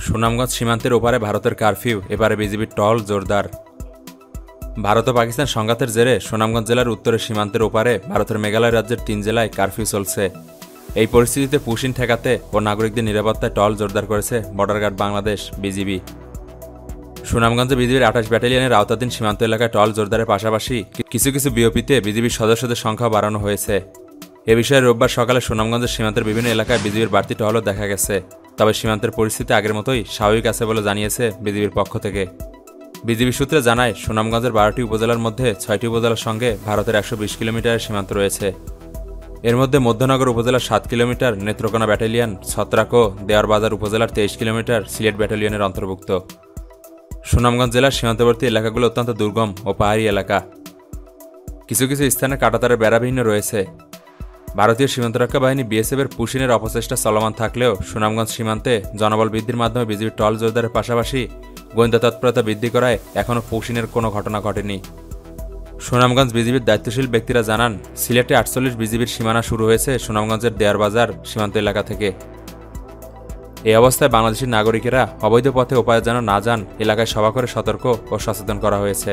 সুনামগঞ্জ সীমান্তের ওপারে ভারতের কারফিউ, এবারে বিজিবির টহল জোরদার। ভারত ও পাকিস্তান সংঘাতের জেরে সুনামগঞ্জ জেলার উত্তরের সীমান্তের ওপারে ভারতের মেঘালয় রাজ্যের 3 জেলায় কারফিউ চলছে। এই পরিস্থিতিতে পুশিন ঠেকাতে ও নাগরিকদের নিরাপত্তায় টহল জোরদার করেছে বর্ডার গার্ড বাংলাদেশ বিজিবি। সুনামগঞ্জে বিজিবির 28 ব্যাটালিয়নের আওতাধীন সীমান্ত এলাকায় টহল জোরদারের পাশাপাশি কিছু বিওপিতে বিজিবির সদস্যদের সংখ্যা বাড়ানো হয়েছে। এ বিষয়ে রোববার সকালে সুনামগঞ্জের সীমান্তের বিভিন্ন এলাকায় বিজিবির বাড়তি টহলও দেখা গেছে। তবে সীমান্তের পরিস্থিতি আগের মতোই স্বাভাবিক আছে বলে জানিয়েছে বিজিবির পক্ষ থেকে। বিজিবি সূত্রে জানায়, সুনামগঞ্জের 12টি উপজেলার মধ্যে 6টি উপজেলার সঙ্গে ভারতের 120 কিলোমিটারের সীমান্ত রয়েছে। এর মধ্যে মধ্যনগর উপজেলার 7 কিলোমিটার নেত্রকোনা ব্যাটালিয়ন, ছত্রাক ও দেওয়ারবাজার উপজেলার 23 কিলোমিটার সিলেট ব্যাটালিয়নের অন্তর্ভুক্ত। সুনামগঞ্জ জেলার সীমান্তবর্তী এলাকাগুলো অত্যন্ত দুর্গম ও পাহাড়ি এলাকা। কিছু স্থানে কাঁটাতারের বেড়াবিহীন রয়েছে। ভারতীয় সীমান্তরক্ষা বাহিনী বিএসএফের পুশিনের অপচেষ্টা চলমান থাকলেও সুনামগঞ্জ সীমান্তে জনবল বৃদ্ধির মাধ্যমে বিজিবির টহল জোরদারের পাশাপাশি গোয়েন্দা তৎপরতা বৃদ্ধি করায় এখনও পুশিনের কোনো ঘটনা ঘটেনি। সুনামগঞ্জ বিজিবির দায়িত্বশীল ব্যক্তিরা জানান, সিলেটে 48 বিজিবির সীমানা শুরু হয়েছে সুনামগঞ্জের দেয়ারবাজার সীমান্ত এলাকা থেকে। এই অবস্থায় বাংলাদেশের নাগরিকেরা অবৈধ পথে ওপারে যেন না যান এলাকায় সভা করে সতর্ক ও সচেতন করা হয়েছে।